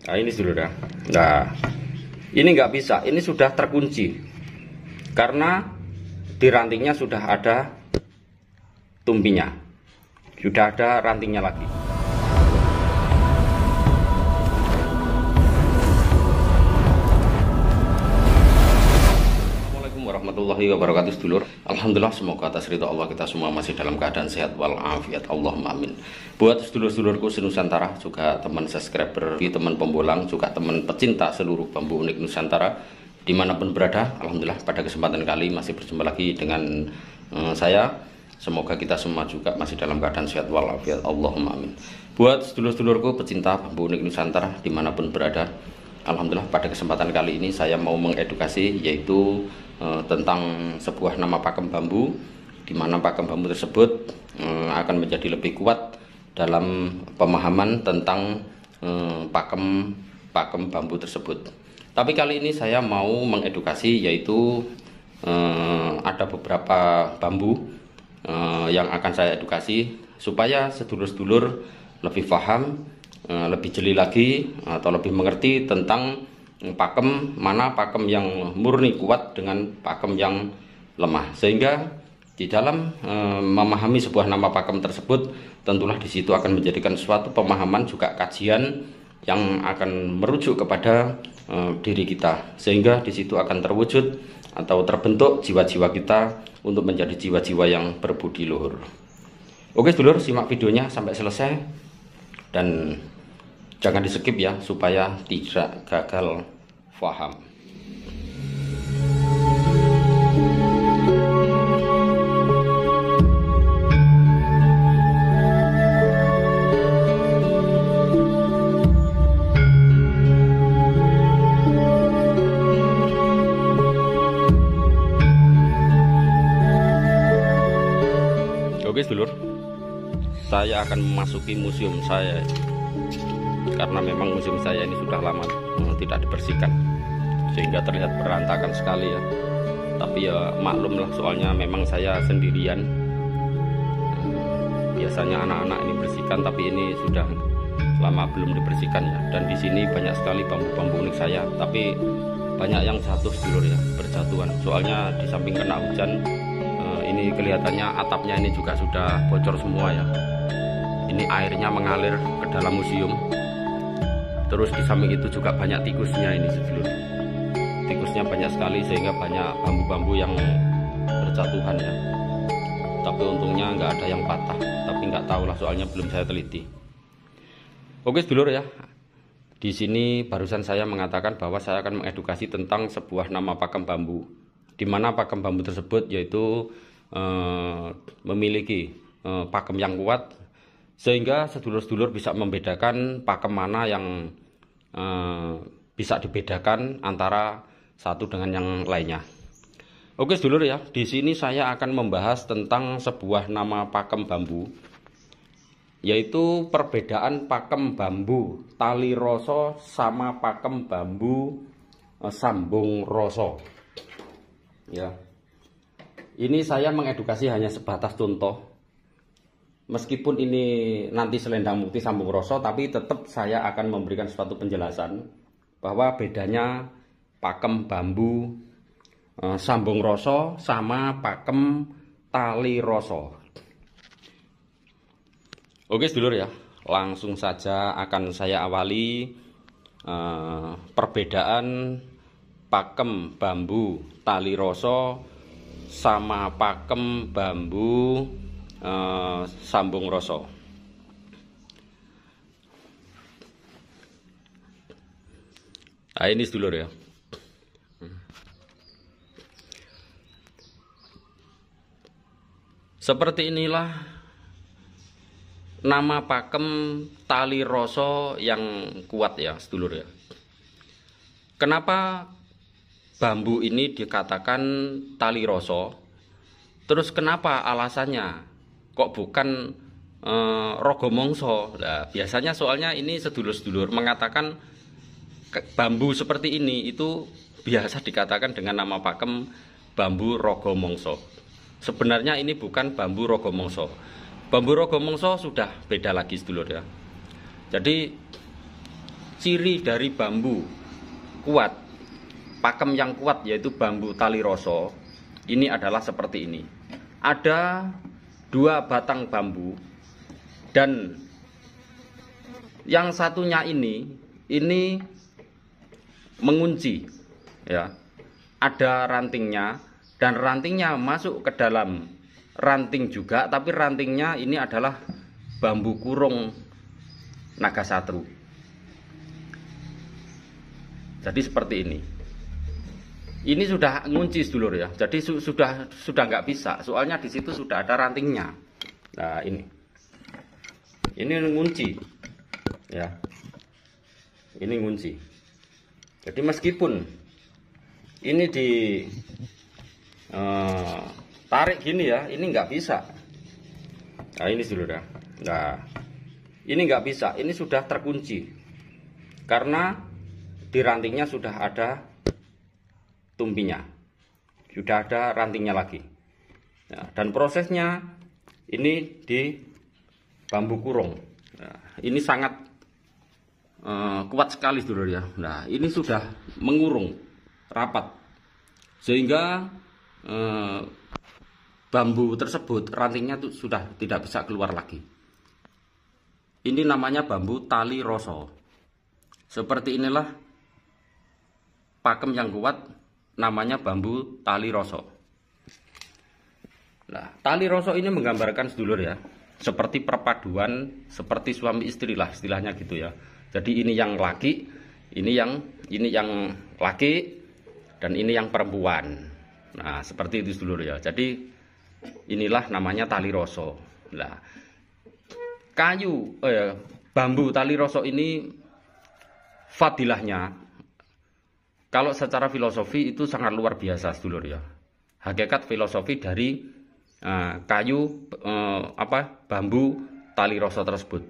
Nah ini dulu dah. Nah ini nggak bisa, ini sudah terkunci karena di rantingnya sudah ada tumpinya, sudah ada rantingnya lagi. Warahmatullahi wabarakatuh sedulur. Alhamdulillah, semoga atas ridho Allah kita semua masih dalam keadaan sehat walafiat. Allahumma amin. Buat sedulur-sedulurku se-Nusantara, juga teman subscriber, teman pembolang, juga teman pecinta seluruh bambu unik Nusantara dimanapun berada, alhamdulillah pada kesempatan kali masih berjumpa lagi dengan saya. Semoga kita semua juga masih dalam keadaan sehat walafiat. Allahumma amin. Buat sedulur-sedulurku pecinta bambu unik Nusantara dimanapun berada, alhamdulillah pada kesempatan kali ini saya mau mengedukasi, yaitu tentang sebuah nama pakem bambu, di mana pakem bambu tersebut akan menjadi lebih kuat dalam pemahaman tentang pakem bambu tersebut. Tapi kali ini saya mau mengedukasi, yaitu ada beberapa bambu yang akan saya edukasi supaya sedulur-sedulur lebih paham, lebih jeli lagi atau lebih mengerti tentang pakem, mana pakem yang murni kuat dengan pakem yang lemah, sehingga di dalam memahami sebuah nama pakem tersebut tentulah di situ akan menjadikan suatu pemahaman, juga kajian yang akan merujuk kepada diri kita, sehingga di situ akan terwujud atau terbentuk jiwa-jiwa kita untuk menjadi jiwa-jiwa yang berbudi luhur. Oke sedulur, simak videonya sampai selesai dan jangan di skip ya, supaya tidak gagal paham. Oke sedulur, saya akan memasuki museum saya, karena memang museum saya ini sudah lama tidak dibersihkan sehingga terlihat berantakan sekali ya. Tapi ya maklum lah, soalnya memang saya sendirian. Biasanya anak-anak ini bersihkan, tapi ini sudah lama belum dibersihkan ya. Dan di sini banyak sekali bambu-bambu unik saya, tapi banyak yang jatuh sedulur ya, berjatuhan. Soalnya di samping kena hujan, ini kelihatannya atapnya ini juga sudah bocor semua ya. Ini airnya mengalir ke dalam museum. Terus di samping itu juga banyak tikusnya ini sedulur. Tikusnya banyak sekali sehingga banyak bambu-bambu yang berjatuhan ya. Tapi untungnya nggak ada yang patah. Tapi nggak tahu lah, soalnya belum saya teliti. Oke sedulur ya. Di sini barusan saya mengatakan bahwa saya akan mengedukasi tentang sebuah nama pakem bambu, di mana pakem bambu tersebut yaitu memiliki pakem yang kuat, sehingga sedulur-sedulur bisa membedakan pakem mana yang bisa dibedakan antara satu dengan yang lainnya. Oke sedulur ya, di sini saya akan membahas tentang sebuah nama pakem bambu, yaitu perbedaan pakem bambu tali roso sama pakem bambu sambung roso. Ya, ini saya mengedukasi hanya sebatas contoh. Meskipun ini nanti selendang mukti sambung roso, tapi tetap saya akan memberikan suatu penjelasan bahwa bedanya pakem bambu sambung roso sama pakem tali roso. Oke sedulur ya, langsung saja akan saya awali perbedaan pakem bambu tali roso sama pakem bambu sambung roso. Nah ini sedulur ya. Seperti inilah nama pakem tali roso yang kuat ya sedulur ya. Kenapa bambu ini dikatakan tali roso? Terus kenapa alasannya kok bukan rogo mongso? Nah, biasanya soalnya ini sedulur-sedulur mengatakan bambu seperti ini itu biasa dikatakan dengan nama pakem bambu rogo mongso. Sebenarnya ini bukan bambu rogo mongso. Bambu rogo mongso sudah beda lagi sedulur ya. Jadi ciri dari bambu kuat, pakem yang kuat yaitu bambu tali roso, ini adalah seperti ini. Ada 2 batang bambu dan yang satunya ini mengunci ya. Ada rantingnya dan rantingnya masuk ke dalam ranting juga, tapi rantingnya ini adalah bambu kurung naga satru. Jadi seperti ini. Ini sudah ngunci sedulur ya. Jadi sudah nggak bisa. Soalnya di situ sudah ada rantingnya. Nah ini ngunci ya. Ini ngunci. Jadi meskipun ini tarik gini ya, ini nggak bisa. Nah ini sedulur ya. Nah ini nggak bisa. Ini sudah terkunci karena di rantingnya sudah ada tumpinya, sudah ada rantingnya lagi. Nah, dan prosesnya ini di bambu kurung. Nah, ini sangat kuat sekali sedulur ya. Nah ini sudah mengurung rapat sehingga bambu tersebut rantingnya tuh sudah tidak bisa keluar lagi. Ini namanya bambu tali roso. Seperti inilah pakem yang kuat, namanya bambu tali roso. Nah, tali roso ini menggambarkan sedulur ya, seperti perpaduan, seperti suami istri lah istilahnya gitu ya. Jadi ini yang laki, ini yang laki, dan ini yang perempuan. Nah, seperti itu sedulur ya. Jadi inilah namanya tali roso. Nah, bambu tali roso ini fadilahnya, kalau secara filosofi itu sangat luar biasa sedulur ya. Hakikat filosofi dari bambu tali roso tersebut.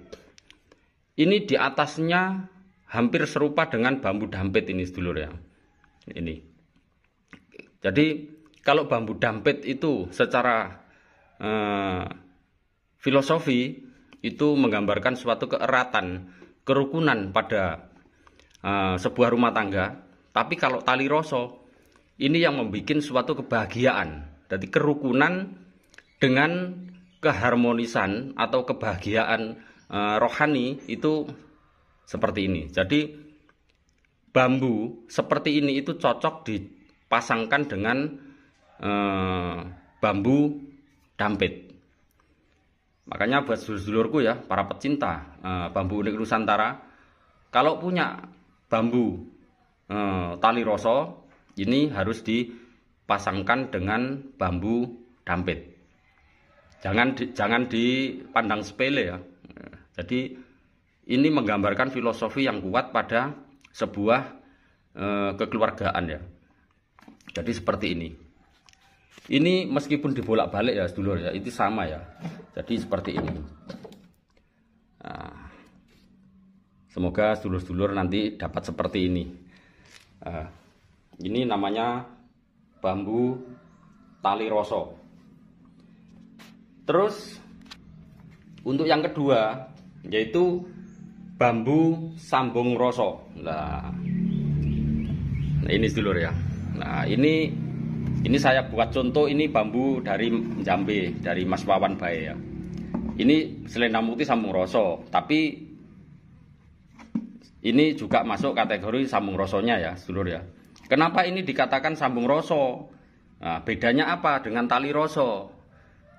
Ini di atasnya hampir serupa dengan bambu dampit ini sedulur ya. Ini. Jadi kalau bambu dampit itu secara filosofi itu menggambarkan suatu keeratan, kerukunan pada sebuah rumah tangga. Tapi kalau tali roso ini yang membuat suatu kebahagiaan. Jadi kerukunan dengan keharmonisan atau kebahagiaan rohani itu seperti ini. Jadi bambu seperti ini itu cocok dipasangkan dengan bambu dampit. Makanya buat sedulur-sedulurku ya, para pecinta bambu unik Nusantara, kalau punya bambu tali roso ini harus dipasangkan dengan bambu dampit. Jangan dipandang sepele ya. Jadi ini menggambarkan filosofi yang kuat pada sebuah kekeluargaan ya. Jadi seperti ini. Ini meskipun dibolak-balik ya sedulur ya, itu sama ya. Jadi seperti ini. Nah, semoga sedulur-sedulur nanti dapat seperti ini. Ini namanya bambu tali roso. Terus untuk yang kedua yaitu bambu sambung roso. Nah ini sedulur ya. Nah ini saya buat contoh, ini bambu dari Jambe, dari Mas Wawan Bae ya. Ini selendang mukti sambung roso, tapi ini juga masuk kategori sambung rosonya ya, sedulur ya. Kenapa ini dikatakan sambung roso? Nah, bedanya apa dengan tali roso?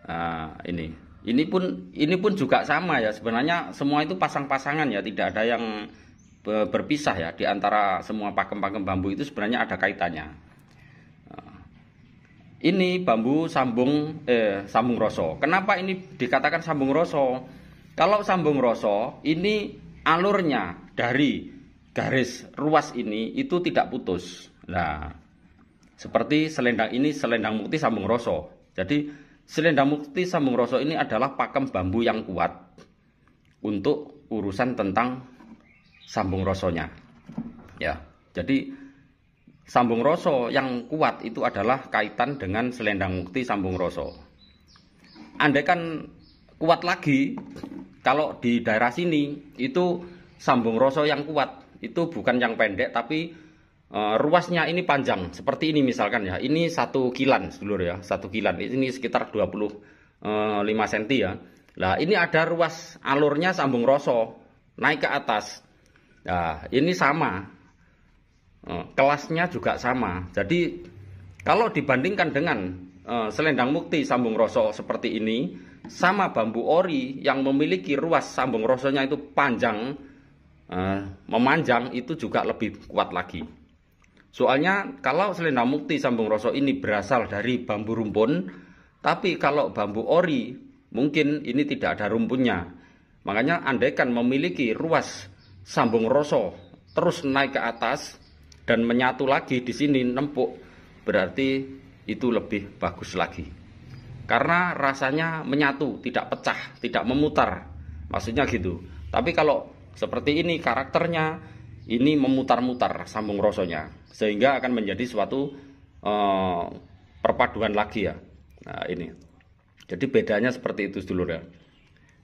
Nah, ini pun juga sama ya. Sebenarnya semua itu pasang-pasangan ya, tidak ada yang berpisah ya. Di antara semua pakem-pakem bambu itu sebenarnya ada kaitannya. Ini bambu sambung roso. Kenapa ini dikatakan sambung roso? Kalau sambung roso ini alurnya dari garis ruas ini itu tidak putus. Nah, seperti selendang ini, selendang mukti sambung roso. Jadi selendang mukti sambung roso ini adalah pakem bambu yang kuat untuk urusan tentang sambung rosonya. Ya, jadi sambung roso yang kuat itu adalah kaitan dengan selendang mukti sambung roso. Andaikan kuat lagi, kalau di daerah sini itu sambung roso yang kuat itu bukan yang pendek, tapi ruasnya ini panjang. Seperti ini misalkan ya, ini 1 kilan sedulur ya, 1 kilan. Ini sekitar 25 cm ya. Nah ini ada ruas alurnya sambung rasa naik ke atas. Nah ini sama, kelasnya juga sama. Jadi kalau dibandingkan dengan selendang mukti sambung rasa seperti ini sama bambu ori yang memiliki ruas sambung rasanya itu panjang, memanjang, itu juga lebih kuat lagi. Soalnya kalau selendang mukti sambung rasa ini berasal dari bambu rumpun, tapi kalau bambu ori mungkin ini tidak ada rumpunnya. Makanya andaikan memiliki ruas sambung rasa terus naik ke atas dan menyatu lagi di sini nempuk, berarti itu lebih bagus lagi. Karena rasanya menyatu, tidak pecah, tidak memutar. Maksudnya gitu. Tapi kalau seperti ini karakternya, ini memutar-mutar sambung rasanya, sehingga akan menjadi suatu perpaduan lagi ya. Nah ini. Jadi bedanya seperti itu sedulur ya.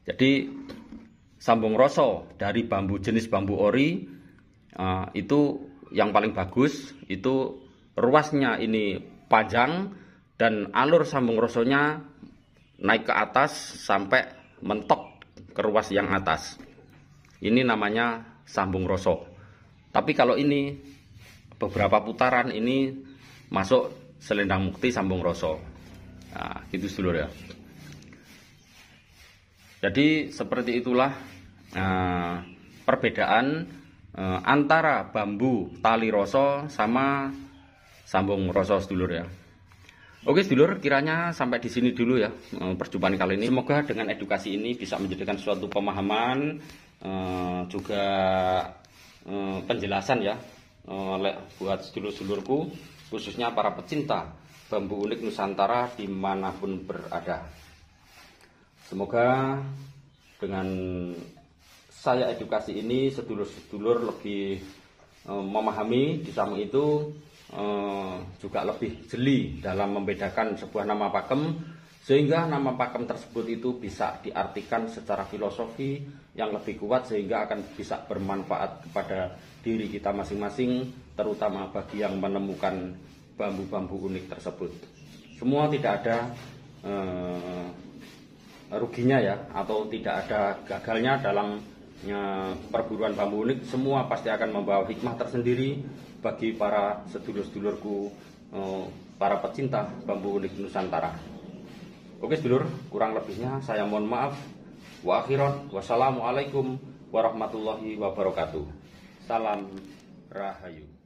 Jadi sambung rasa dari bambu jenis bambu ori itu yang paling bagus, itu ruasnya ini panjang dan alur sambung rasanya naik ke atas sampai mentok ke ruas yang atas. Ini namanya sambung rasa. Tapi kalau ini beberapa putaran ini masuk selendang mukti sambung rasa. Nah, gitu sedulur ya. Jadi seperti itulah perbedaan antara bambu tali rasa sama sambung rasa sedulur ya. Oke sedulur, kiranya sampai di sini dulu ya perjumpaan kali ini. Semoga dengan edukasi ini bisa menjadikan suatu pemahaman, juga penjelasan ya buat sedulur-sedulurku, khususnya para pecinta bambu unik Nusantara dimanapun berada. Semoga dengan saya edukasi ini sedulur-sedulur lebih memahami, di samping itu juga lebih jeli dalam membedakan sebuah nama pakem, sehingga nama pakem tersebut itu bisa diartikan secara filosofi yang lebih kuat, sehingga akan bisa bermanfaat kepada diri kita masing-masing, terutama bagi yang menemukan bambu-bambu unik tersebut. Semua tidak ada ruginya ya, atau tidak ada gagalnya dalam perburuan bambu unik. Semua pasti akan membawa hikmah tersendiri bagi para sedulur-sedulurku, para pecinta bambu unik Nusantara. Oke sedulur, kurang lebihnya saya mohon maaf. Wa akhiran, wassalamualaikum warahmatullahi wabarakatuh. Salam Rahayu.